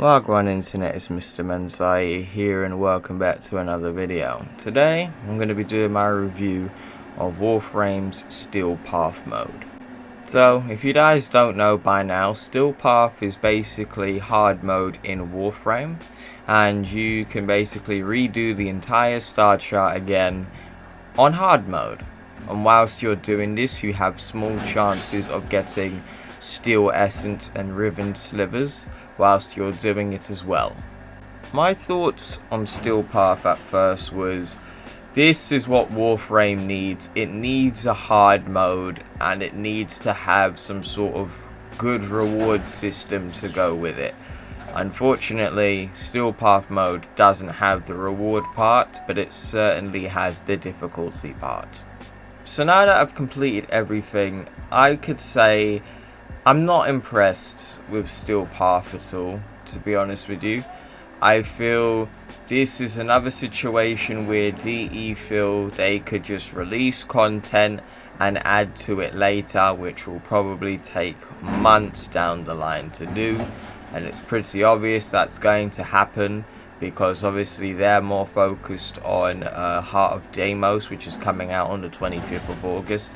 Wagwan Internet, is Mr. Menziah here and welcome back to another video. Today I'm going to be doing my review of Warframe's Steel Path mode. So if you guys don't know by now, Steel Path is basically hard mode in Warframe, and you can basically redo the entire star chart again on hard mode. And whilst you're doing this, you have small chances of getting steel essence and riven slivers whilst you're doing it as well. My thoughts on Steel Path at first was, this is what Warframe needs. It needs a hard mode and it needs to have some sort of good reward system to go with it. Unfortunately, Steel Path mode doesn't have the reward part, but it certainly has the difficulty part. So now that I've completed everything, I could say I'm not impressed with Steel Path at all, to be honest with you. I feel this is another situation where DE feel they could just release content and add to it later, which will probably take months down the line to do. And it's pretty obvious that's going to happen, because obviously they're more focused on Heart of Deimos, which is coming out on the 25th of August.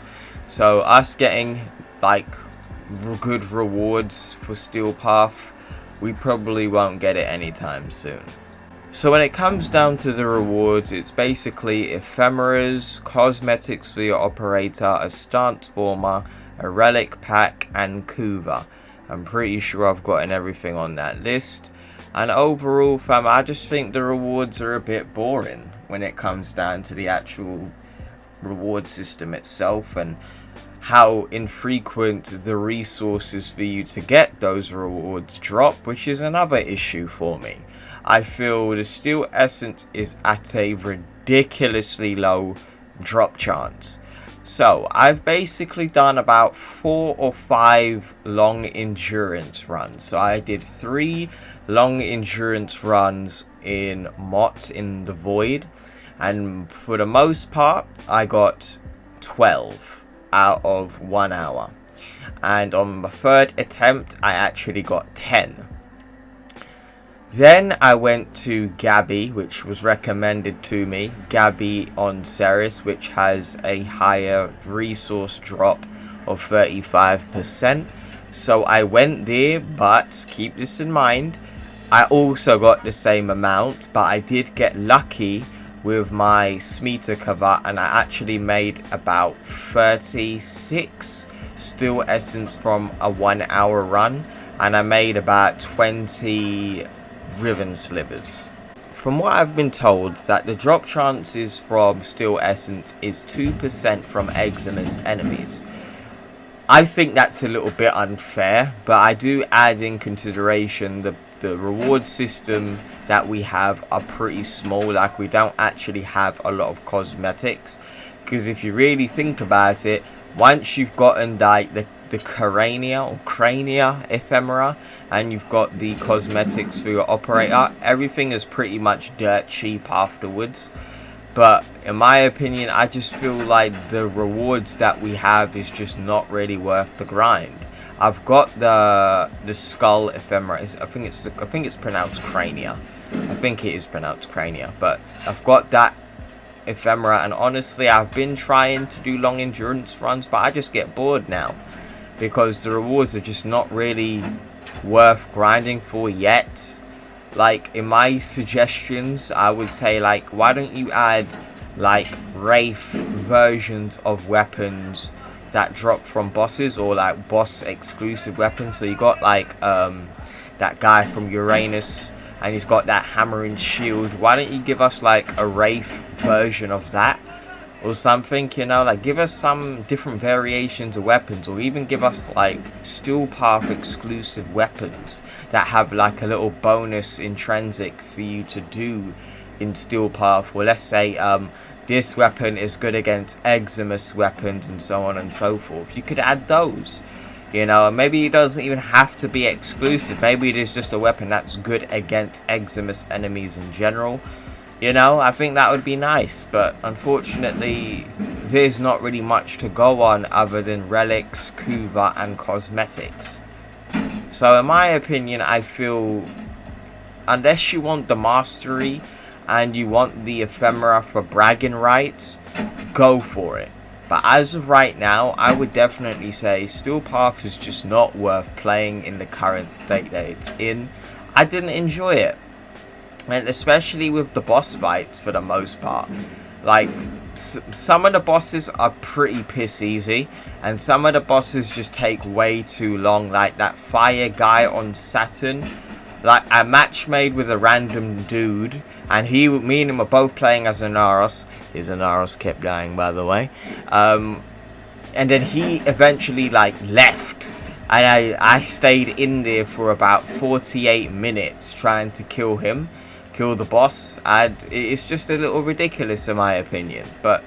So us getting like good rewards for Steel Path, we probably won't get it anytime soon. So when it comes down to the rewards, it's basically ephemeras, cosmetics for your operator, a stance former, a relic pack, and Kuva. I'm pretty sure I've gotten everything on that list. And overall, fam, I just think the rewards are a bit boring when it comes down to the actual reward system itself, and how infrequent the resources for you to get those rewards drop, which is another issue for me. I feel the steel essence is at a ridiculously low drop chance. So I've basically done about 4 or 5 long endurance runs. So I did 3 long endurance runs in Mott in the Void, and for the most part I got 12 out of 1 hour, and on my 3rd attempt I actually got 10. Then I went to Gabby, which was recommended to me, Gabby on Ceres, which has a higher resource drop of 35%. So I went there, but keep this in mind, I also got the same amount, but I did get lucky with my Smeeta cover, and I actually made about 36 steel essence from a 1 hour run, and I made about 20 riven slivers. From what I've been told, that the drop chances from steel essence is 2% from Eximus enemies. I think that's a little bit unfair, but I do add in consideration the reward system that we have are pretty small. Like, we don't actually have a lot of cosmetics, because if you really think about it, once you've gotten like the crania ephemera, and you've got the cosmetics for your operator, everything is pretty much dirt cheap afterwards. But in my opinion, I just feel like the rewards that we have is just not really worth the grind. I've got the skull ephemera. I think it's pronounced crania. I think it is pronounced crania, but I've got that ephemera, and honestly I've been trying to do long endurance runs, but I just get bored now because the rewards are just not really worth grinding for yet. Like, in my suggestions, I would say, like, why don't you add like Wraith versions of weapons that drop from bosses, or like boss exclusive weapons. So you got like that guy from Uranus, and he's got that hammer and shield. Why don't you give us like a Wraith version of that or something, you know? Like, give us some different variations of weapons, or even give us like Steel Path exclusive weapons that have like a little bonus intrinsic for you to do in Steel Path. Well, let's say this weapon is good against Eximus weapons, and so on and so forth. You could add those, you know, and maybe it doesn't even have to be exclusive. Maybe it is just a weapon that's good against Eximus enemies in general. You know, I think that would be nice, but unfortunately there's not really much to go on other than relics, Kuva, and cosmetics. So in my opinion, I feel unless you want the mastery and you want the ephemera for bragging rights, go for it. But as of right now, I would definitely say Steel Path is just not worth playing in the current state that it's in. I didn't enjoy it, and especially with the boss fights for the most part. Like, some of the bosses are pretty piss easy, and some of the bosses just take way too long. Like that fire guy on Saturn, like a match made with a random dude, and me and him were both playing as Anaros. His Anaros kept dying, by the way. And then he eventually like left, and I stayed in there for about 48 minutes trying to kill the boss, and it's just a little ridiculous in my opinion. But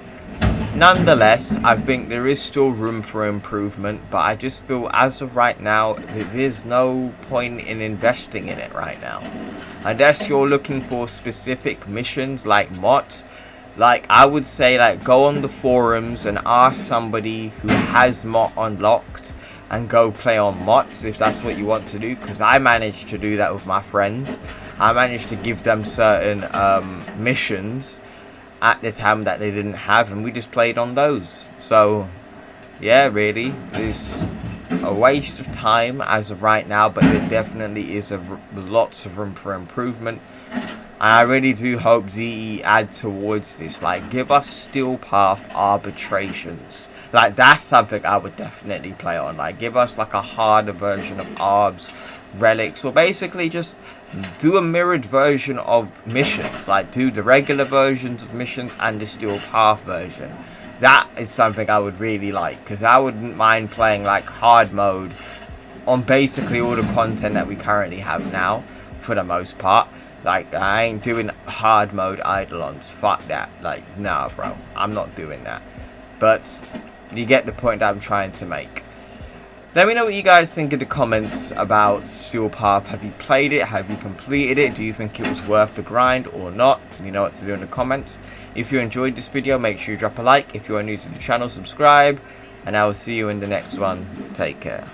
nonetheless, I think there is still room for improvement, but I just feel as of right now there's no point in investing in it right now, unless you're looking for specific missions like MOT. Like, I would say, like, go on the forums and ask somebody who has MOT unlocked and go play on MOTs if that's what you want to do, because I managed to do that with my friends. I managed to give them certain missions at the time that they didn't have, and we just played on those. So yeah, really, it's a waste of time as of right now, but there definitely is lots of room for improvement. And I really do hope DE add towards this. Like, give us Steel Path arbitrations. Like, that's something I would definitely play on. Like, give us like a harder version of ARBs, relics, or basically just do a mirrored version of missions. Like, do the regular versions of missions and the Steel Path version. That is something I would really like, because I wouldn't mind playing like hard mode on basically all the content that we currently have now, for the most part. Like, I ain't doing hard mode Eidolons. Fuck that. Like, nah, bro. I'm not doing that. But you get the point that I'm trying to make. Let me know what you guys think in the comments about Steel Path. Have you played it? Have you completed it? Do you think it was worth the grind or not? You know what to do in the comments. If you enjoyed this video, make sure you drop a like. If you are new to the channel, subscribe. And I will see you in the next one. Take care.